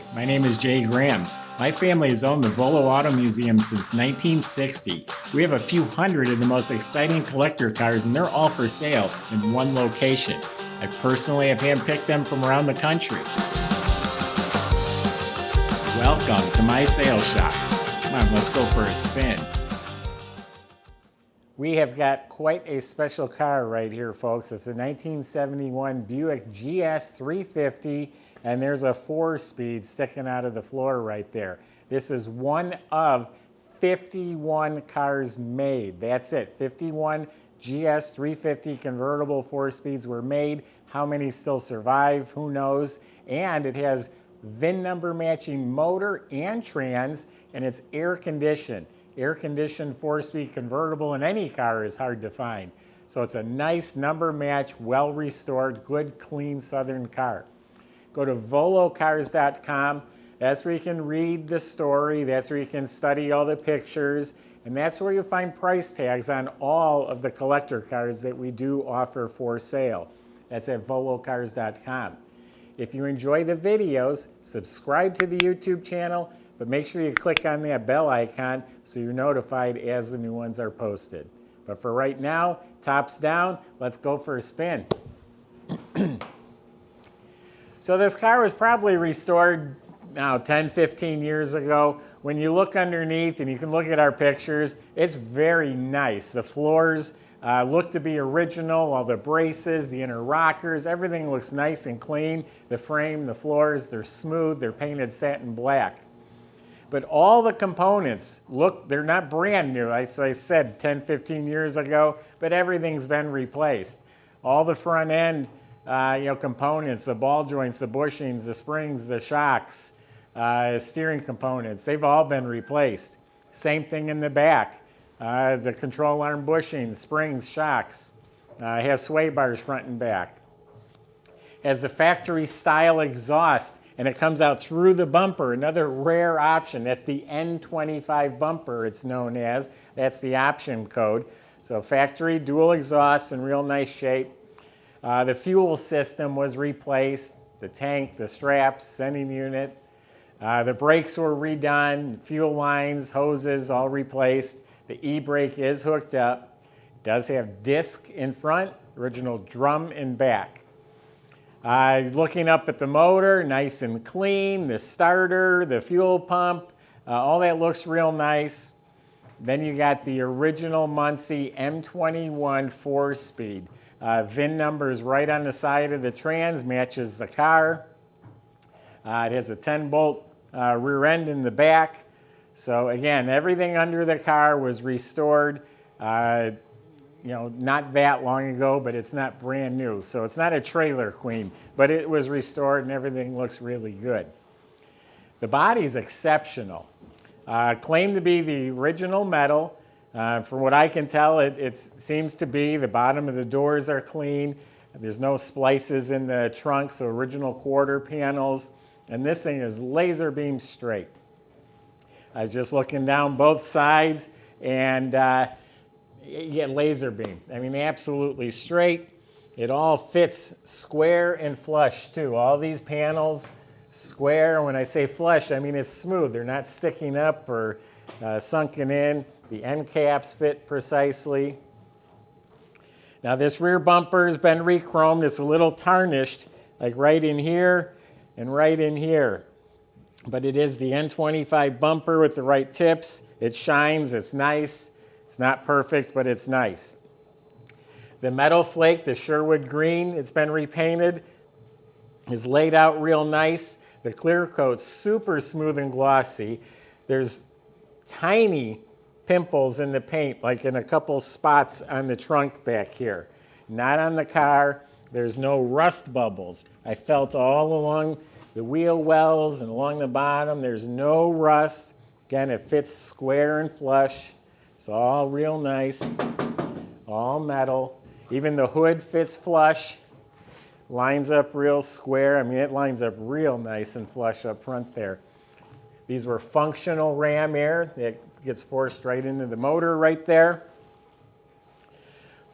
Hi, my name is Jay Grams. My family has owned the Volo Auto Museum since 1960. We have a few hundred of the most exciting collector cars, and they're all for sale in one location. I personally have handpicked them from around the country. Welcome to my sales shop. Come on, let's go for a spin. We have got quite a special car right here, folks. It's a 1971 Buick GS 350, and there's a 4-speed sticking out of the floor right there. This is one of 51 cars made. That's it, 51 GS 350 convertible 4-speeds were made. How many still survive? Who knows? And it has VIN number matching motor and trans, and it's air conditioned. Air-conditioned 4-speed convertible in any car is hard to find. So it's a nice number match, well-restored, good, clean Southern car. Go to volocars.com. That's where you can read the story. That's where you can study all the pictures. And that's where you'll find price tags on all of the collector cars that we do offer for sale. That's at volocars.com. If you enjoy the videos, subscribe to the YouTube channel, but make sure you click on that bell icon so you're notified as the new ones are posted. But for right now, tops down, let's go for a spin. So this car was probably restored now 10, 15 years ago. When you look underneath and you can look at our pictures, it's very nice. The floors look to be original, all the braces, the inner rockers, everything looks nice and clean. The frame, the floors, they're smooth, they're painted satin black. But all the components, look, they're not brand new. As I said 10, 15 years ago, but everything's been replaced. All the front end components, the ball joints, the bushings, the springs, the shocks, steering components, they've all been replaced. Same thing in the back. The control arm bushings, springs, shocks. It has sway bars front and back. Has the factory style exhaust, and it comes out through the bumper, another rare option. That's the N25 bumper, it's known as. That's the option code. So factory dual exhaust in real nice shape. The fuel system was replaced, the tank, the straps, sending unit. The brakes were redone, fuel lines, hoses, all replaced. The e-brake is hooked up. It does have disc in front, original drum in back. Looking up at the motor, nice and clean, the starter, the fuel pump, all that looks real nice. Then you got the original Muncie M21 4-speed. VIN number is right on the side of the trans, matches the car. It has a 10-bolt rear end in the back. So again, everything under the car was restored. Not that long ago, but it's not brand new. So it's not a trailer queen, but it was restored and everything looks really good. The body's exceptional. Claimed to be the original metal. From what I can tell, it seems to be. The bottom of the doors are clean. There's no splices in the trunk, so original quarter panels. And this thing is laser beam straight. I was just looking down both sides, and you get laser beam. I mean, absolutely straight. It all fits square and flush, too. All these panels, square. When I say flush, I mean it's smooth. They're not sticking up or sunken in. The end caps fit precisely. Now, this rear bumper has been re-chromed. It's a little tarnished, like right in here and right in here. But it is the N25 bumper with the right tips. It shines. It's nice. It's not perfect, but it's nice. The metal flake, the Sherwood green, it's been repainted, is laid out real nice. The clear coat's super smooth and glossy. There's tiny pimples in the paint, like in a couple spots on the trunk back here. Not on the car. There's no rust bubbles. I felt all along the wheel wells and along the bottom. There's no rust. Again, it fits square and flush. It's all real nice, all metal. Even the hood fits flush, lines up real square. I mean, it lines up real nice and flush up front there. These were functional ram air. It gets forced right into the motor right there.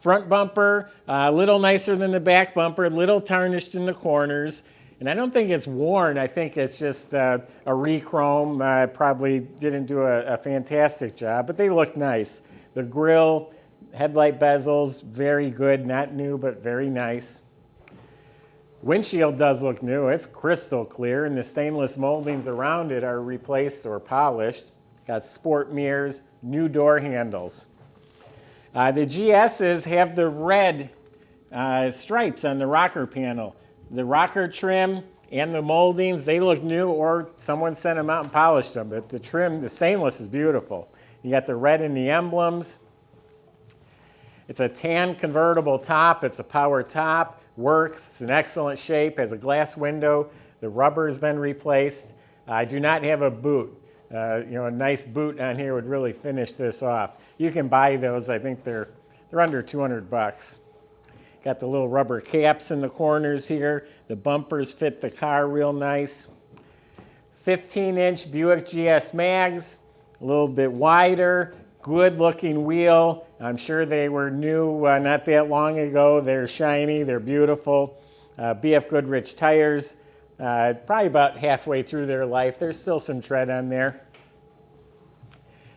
Front bumper, a little nicer than the back bumper, a little tarnished in the corners. And I don't think it's worn. I think it's just a re-chrome. Probably didn't do a fantastic job, but they look nice. The grille, headlight bezels, very good. Not new, but very nice. Windshield does look new. It's crystal clear, and the stainless moldings around it are replaced or polished. Got sport mirrors, new door handles. The GSs have the red stripes on the rocker panel. The rocker trim and the moldings, they look new, or someone sent them out and polished them. But the trim, the stainless is beautiful. You got the red in the emblems. It's a tan convertible top. It's a power top. Works. It's in excellent shape. Has a glass window. The rubber has been replaced. I do not have a boot. A nice boot on here would really finish this off. You can buy those. I think they're under $200. Got the little rubber caps in the corners here. The bumpers fit the car real nice. 15-inch Buick GS mags, a little bit wider, good-looking wheel. I'm sure they were new not that long ago. They're shiny, they're beautiful. BF Goodrich tires, probably about halfway through their life. There's still some tread on there.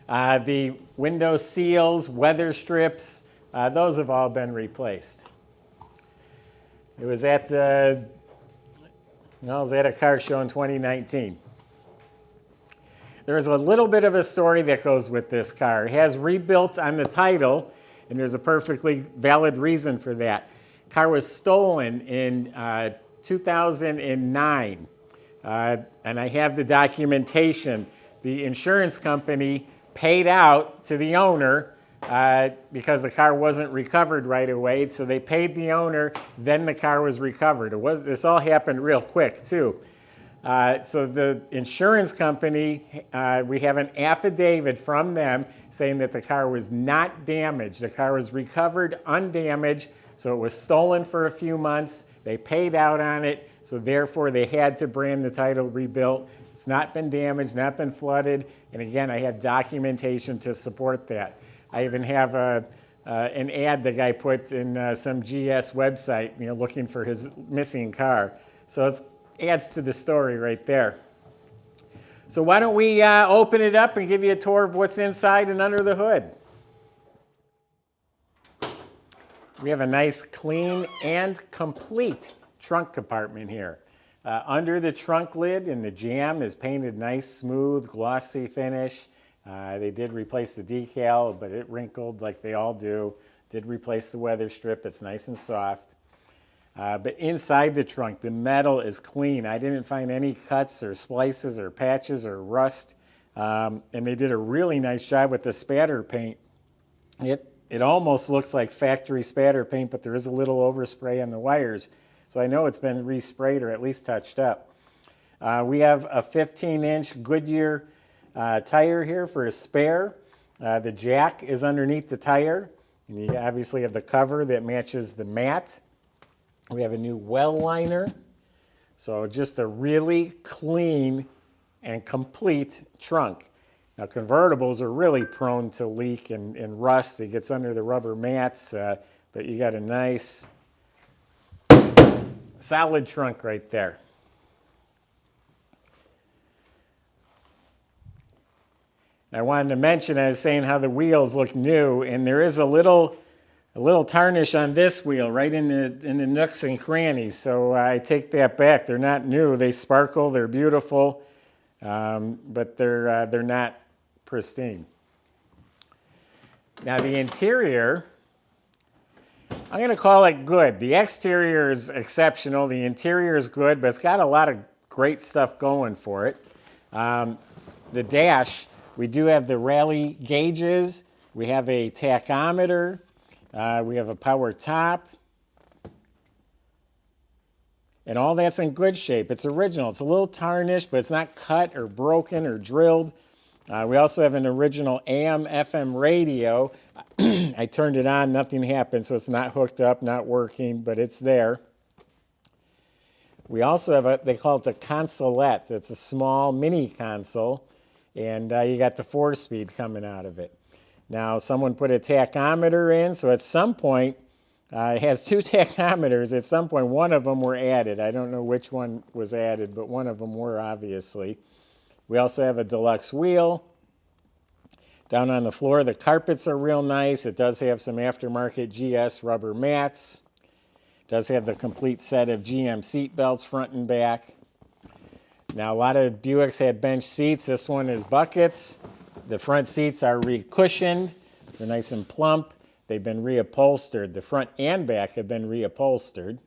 The window seals, weather strips, those have all been replaced. It was at a car show in 2019. There's a little bit of a story that goes with this car. It has rebuilt on the title, and there's a perfectly valid reason for that. The car was stolen in 2009, and I have the documentation. The insurance company paid out to the owner because the car wasn't recovered right away, so they paid the owner, then the car was recovered. This all happened real quick, too. So the insurance company, we have an affidavit from them saying that the car was not damaged. The car was recovered undamaged, so it was stolen for a few months. They paid out on it, so therefore they had to brand the title rebuilt. It's not been damaged, not been flooded, and again, I have documentation to support that. I even have an ad the guy put in some GS website, looking for his missing car. So it adds to the story right there. So why don't we open it up and give you a tour of what's inside and under the hood. We have a nice, clean, and complete trunk compartment here. Under the trunk lid in the jamb is painted nice, smooth, glossy finish. They did replace the decal, but it wrinkled like they all do. Did replace the weather strip. It's nice and soft. But inside the trunk, the metal is clean. I didn't find any cuts or splices or patches or rust. And they did a really nice job with the spatter paint. It almost looks like factory spatter paint, but there is a little overspray on the wires. So I know it's been resprayed or at least touched up. We have a 15-inch Goodyear tire here for a spare. The jack is underneath the tire. And you obviously have the cover that matches the mat. We have a new well liner. So just a really clean and complete trunk. Now convertibles are really prone to leak and rust. It gets under the rubber mats, but you got a nice solid trunk right there. I wanted to mention, I was saying how the wheels look new, and there is a little tarnish on this wheel right in the nooks and crannies. So I take that back. They're not new. They sparkle. They're beautiful, but they're not pristine. Now the interior, I'm going to call it good. The exterior is exceptional. The interior is good, but it's got a lot of great stuff going for it. The dash. We do have the rally gauges. We have a tachometer. We have a power top. And all that's in good shape. It's original. It's a little tarnished, but it's not cut or broken or drilled. We also have an original AM/FM radio. I turned it on. Nothing happened, so it's not hooked up, not working, but it's there. We also have they call it the consolette. It's a small mini console. And you got the 4-speed coming out of it. Now, someone put a tachometer in, so at some point, It has two tachometers. At some point, one of them were added. I don't know which one was added, but one of them were, obviously. We also have a deluxe wheel. Down on the floor, the carpets are real nice. It does have some aftermarket GS rubber mats. It does have the complete set of GM seat belts front and back. Now, a lot of Buicks had bench seats. This one is buckets. The front seats are re-cushioned. They're nice and plump. They've been reupholstered. The front and back have been reupholstered.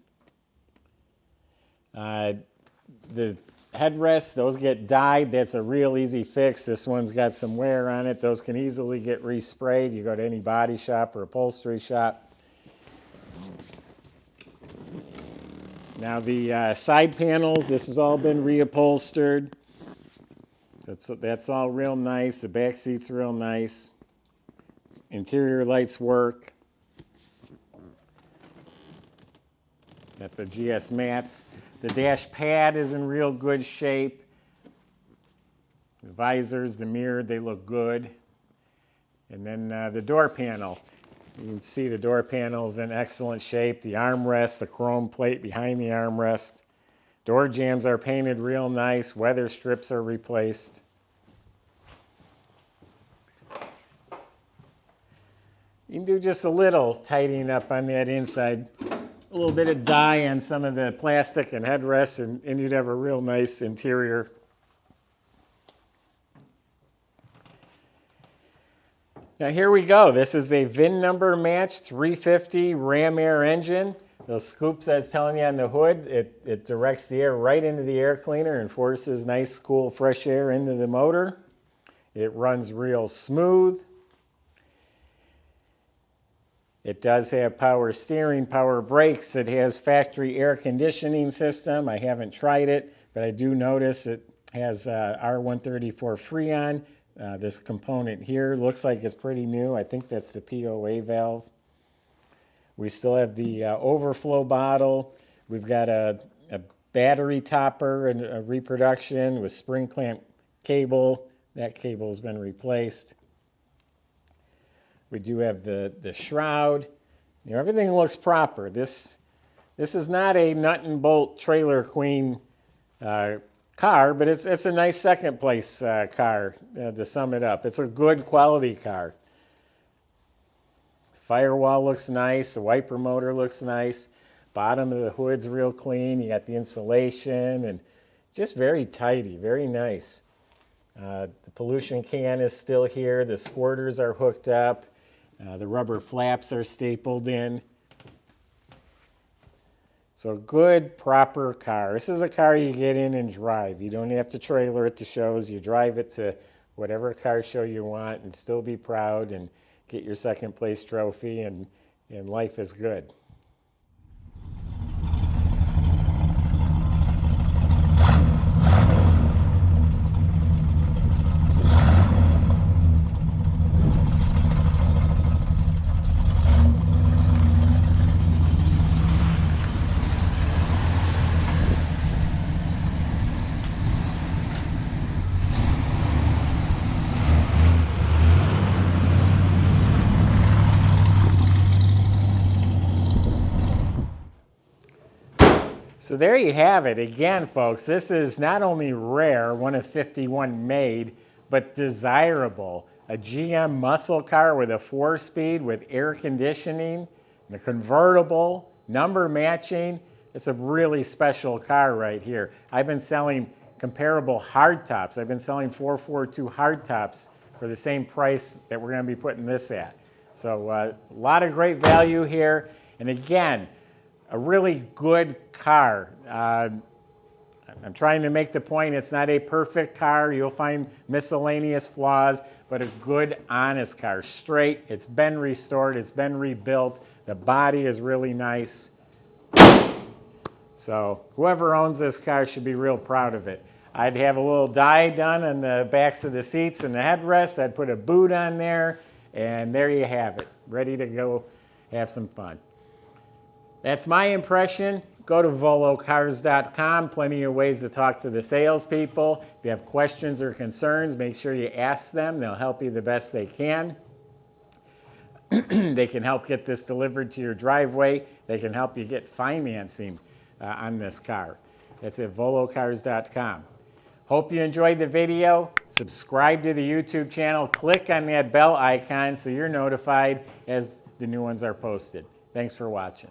The headrests, those get dyed. That's a real easy fix. This one's got some wear on it. Those can easily get resprayed. You go to any body shop or upholstery shop. Now the side panels, this has all been reupholstered. That's all real nice. The back seat's real nice. Interior lights work. Got the GS mats. The dash pad is in real good shape. The visors, the mirror, they look good. And then the door panel. You can see the door panel is in excellent shape. The armrest, the chrome plate behind the armrest. Door jambs are painted real nice. Weather strips are replaced. You can do just a little tidying up on that inside. A little bit of dye on some of the plastic and headrests, and you'd have a real nice interior. Now here we go. This is a VIN number match 350 Ram Air engine. Those scoops I was telling you on the hood, it directs the air right into the air cleaner and forces nice, cool, fresh air into the motor. It runs real smooth. It does have power steering, power brakes. It has factory air conditioning system. I haven't tried it, but I do notice it has R134 Freon. This component here looks like it's pretty new. I think that's the POA valve. We still have the overflow bottle. We've got a battery topper and a reproduction with spring clamp cable. That cable has been replaced. We do have the shroud. You know, everything looks proper. This is not a nut and bolt Trailer Queen car, but it's a nice second place car to sum it up. It's a good quality car. Firewall looks nice. The wiper motor looks nice. Bottom of the hood's real clean. You got the insulation and just very tidy, very nice. The pollution can is still here. The squirters are hooked up. The rubber flaps are stapled in. So good, proper car. This is a car you get in and drive. You don't have to trailer it to shows. You drive it to whatever car show you want and still be proud and get your second place trophy, and life is good. So there you have it. Again, folks, this is not only rare, one of 51 made, but desirable. A GM muscle car with a 4-speed with air conditioning, and a convertible, number matching. It's a really special car right here. I've been selling comparable hardtops. I've been selling 442 hardtops for the same price that we're going to be putting this at. So a lot of great value here. And again, a really good car. I'm trying to make the point it's not a perfect car. You'll find miscellaneous flaws, but a good, honest car. Straight, it's been restored, it's been rebuilt. The body is really nice. So whoever owns this car should be real proud of it. I'd have a little dye done on the backs of the seats and the headrest. I'd put a boot on there, and there you have it. Ready to go have some fun. That's my impression. Go to volocars.com. Plenty of ways to talk to the salespeople. If you have questions or concerns, make sure you ask them. They'll help you the best they can. They can help get this delivered to your driveway. They can help you get financing on this car. That's at volocars.com. Hope you enjoyed the video. Subscribe to the YouTube channel. Click on that bell icon so you're notified as the new ones are posted. Thanks for watching.